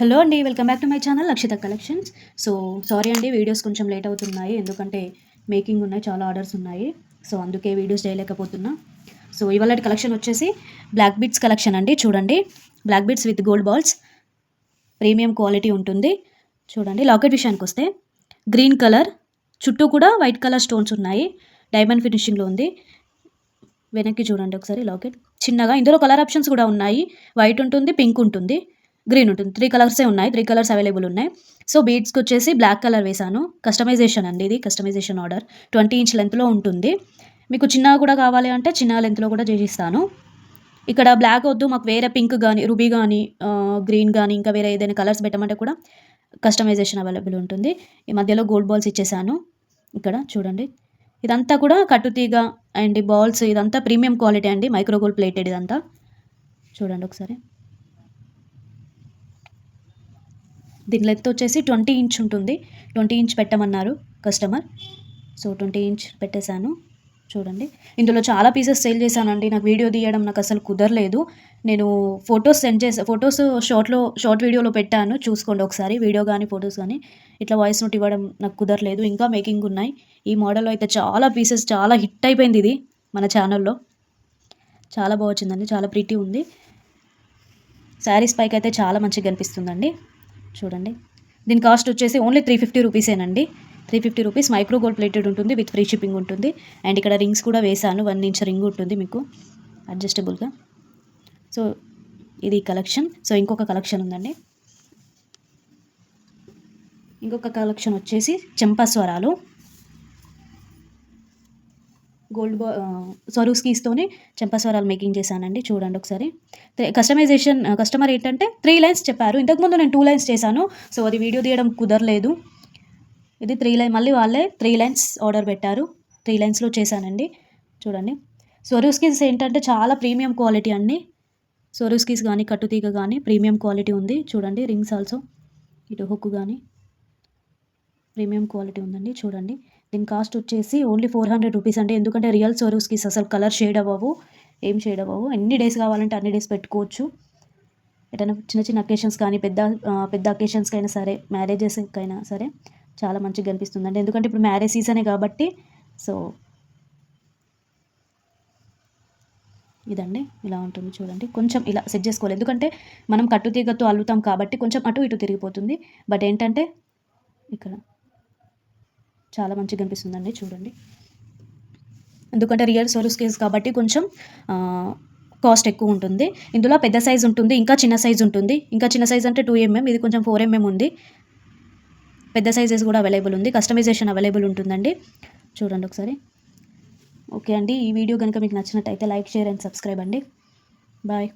Hello అండి, welcome back to my channel Lakshitha collections. So sorry అండి, videos కొంచెం late అవుతున్నాయి ఎందుకంటే మేకింగ్ ఉన్నాయి, చాలా ఆర్డర్స్ ఉన్నాయి. సో అందుకే వీడియోస్ చేయలేకపోతున్నా. సో ఇవాళ కలెక్షన్ వచ్చేసి బ్లాక్ బీడ్స్ కలెక్షన్ అండి. చూడండి, black beads with gold balls, premium quality ఉంటుంది. చూడండి, లాకెట్ విషయానికి వస్తే గ్రీన్ కలర్, చుట్టూ కూడా వైట్ కలర్ స్టోన్స్ ఉన్నాయి, డైమండ్ ఫినిషింగ్లో ఉంది. వెనక్కి చూడండి ఒకసారి లాకెట్ చిన్నగా. ఇందులో కలర్ ఆప్షన్స్ కూడా ఉన్నాయి, వైట్ ఉంటుంది, పింక్ ఉంటుంది, గ్రీన్ ఉంటుంది. 3 కలర్సే ఉన్నాయి, 3 కలర్స్ అవైలబుల్ ఉన్నాయి. సో బీడ్స్కి వచ్చేసి బ్లాక్ కలర్ వేసాను. కస్టమైజేషన్ అండి, ఇది కస్టమైజేషన్ ఆర్డర్. 20 ఇంచ్ లెంత్లో ఉంటుంది. మీకు చిన్నగా కూడా కావాలి అంటే చిన్న లెంత్లో కూడా చేసిస్తాను. ఇక్కడ బ్లాక్ వద్దు మాకు, వేరే పింక్ కానీ, రూబీ కానీ, గ్రీన్ కానీ, ఇంకా వేరే ఏదైనా కలర్స్ పెట్టమంటే కూడా కస్టమైజేషన్ అవైలబుల్ ఉంటుంది. ఈ మధ్యలో గోల్డ్ బాల్స్ ఇచ్చేసాను. ఇక్కడ చూడండి, ఇదంతా కూడా కట్టుతీగ అండ్ బాల్స్, ఇదంతా ప్రీమియం క్వాలిటీ అండి, మైక్రో గోల్డ్ ప్లేటెడ్ ఇదంతా. చూడండి ఒకసారి, దీని లెంత్ వచ్చేసి 20 ఇంచ్ ఉంటుంది. 20 ఇంచ్ పెట్టమన్నారు కస్టమర్, సో 20 ఇంచ్ పెట్టేశాను. చూడండి, ఇందులో చాలా పీసెస్ సేల్ చేశానండి. నాకు వీడియో తీయడం నాకు అసలు కుదరలేదు. నేను ఫొటోస్ సెండ్ చేసా, ఫొటోస్ షార్ట్ వీడియోలో పెట్టాను, చూసుకోండి ఒకసారి. వీడియో కానీ ఫొటోస్ కానీ ఇట్లా వాయిస్ నోట్ ఇవ్వడం నాకు కుదరలేదు. ఇంకా మేకింగ్ ఉన్నాయి. ఈ మోడల్లో అయితే చాలా పీసెస్, చాలా హిట్ అయిపోయింది ఇది మన ఛానల్లో. చాలా బాగా వచ్చిందండి, చాలా ప్రిటీ ఉంది. శారీస్ పైకి అయితే చాలా మంచిగా కనిపిస్తుందండి. చూడండి, దీని కాస్ట్ వచ్చేసి only 350 రూపీసేనండి. 350 rupees, micro gold plated ఉంటుంది, విత్ ఫ్రీ షిప్పింగ్ ఉంటుంది. అండ్ ఇక్కడ రింగ్స్ కూడా వేసాను, 1 ఇంచ్ రింగ్ ఉంటుంది మీకు అడ్జస్టబుల్గా. సో ఇది కలెక్షన్. సో ఇంకొక కలెక్షన్ ఉందండి. ఇంకొక కలెక్షన్ వచ్చేసి చెంపస్వరాలు, గోల్డ్ స్వరూస్కీస్తోనే చెంపస్వరాలు మేకింగ్ చేశానండి. చూడండి ఒకసారి. కస్టమైజేషన్ కస్టమర్ ఏంటంటే 3 లైన్స్ చెప్పారు. ఇంతకుముందు నేను 2 లైన్స్ చేశాను, సో అది వీడియో తీయడం కుదరలేదు. ఇది 3 లైన్, మళ్ళీ వాళ్ళే 3 లైన్స్ ఆర్డర్ పెట్టారు. 3 లైన్స్లో చేశానండి. చూడండి, స్వరూస్కీస్ ఏంటంటే చాలా ప్రీమియం క్వాలిటీ అండి. స్వరూస్కీస్ కానీ, కట్టుతీగ కానీ ప్రీమియం క్వాలిటీ ఉంది. చూడండి, రింగ్స్ ఆల్సో, ఇటు హుక్ కానీ ప్రీమియం క్వాలిటీ ఉందండి. చూడండి, దీని కాస్ట్ వచ్చేసి ఓన్లీ 400 రూపీస్ అండి. ఎందుకంటే రియల్ స్వరూస్కీస్ అసలు కలర్ షేడ్ అవ్వవు, ఏం షేడ్ అవ్వవు. ఎన్ని డేస్ కావాలంటే అన్ని డేస్ పెట్టుకోవచ్చు. ఎటైనా చిన్న చిన్న అకేషన్స్ కానీ, పెద్ద అకేషన్స్కి అయినా సరే, మ్యారేజెస్కి అయినా సరే చాలా మంచిగా కనిపిస్తుందండి. ఎందుకంటే ఇప్పుడు మ్యారేజ్ సీజనే కాబట్టి. సో ఇదండి, ఇలా ఉంటుంది. చూడండి, కొంచెం ఇలా సెట్ చేసుకోవాలి, ఎందుకంటే మనం కట్టుతీగతో అల్లుతాం కాబట్టి కొంచెం అటు ఇటు తిరిగిపోతుంది. బట్ ఏంటంటే ఇక్కడ చాలా మంచిగా కనిపిస్తుందండి. చూడండి, ఎందుకంటే రియల్ స్వరూస్కీస్ కాబట్టి కొంచెం కాస్ట్ ఎక్కువ ఉంటుంది. ఇందులో పెద్ద సైజ్ ఉంటుంది, ఇంకా చిన్న సైజ్ ఉంటుంది. ఇంకా చిన్న సైజ్ అంటే 2mm, ఇది కొంచెం 4mm ఉంది. పెద్ద సైజెస్ కూడా అవైలబుల్ ఉంది, కస్టమైజేషన్ అవైలబుల్ ఉంటుందండి. చూడండి ఒకసారి. ఓకే అండి, ఈ వీడియో కనుక మీకు నచ్చినట్టయితే లైక్, షేర్ అండ్ సబ్స్క్రైబ్ అండి. బాయ్.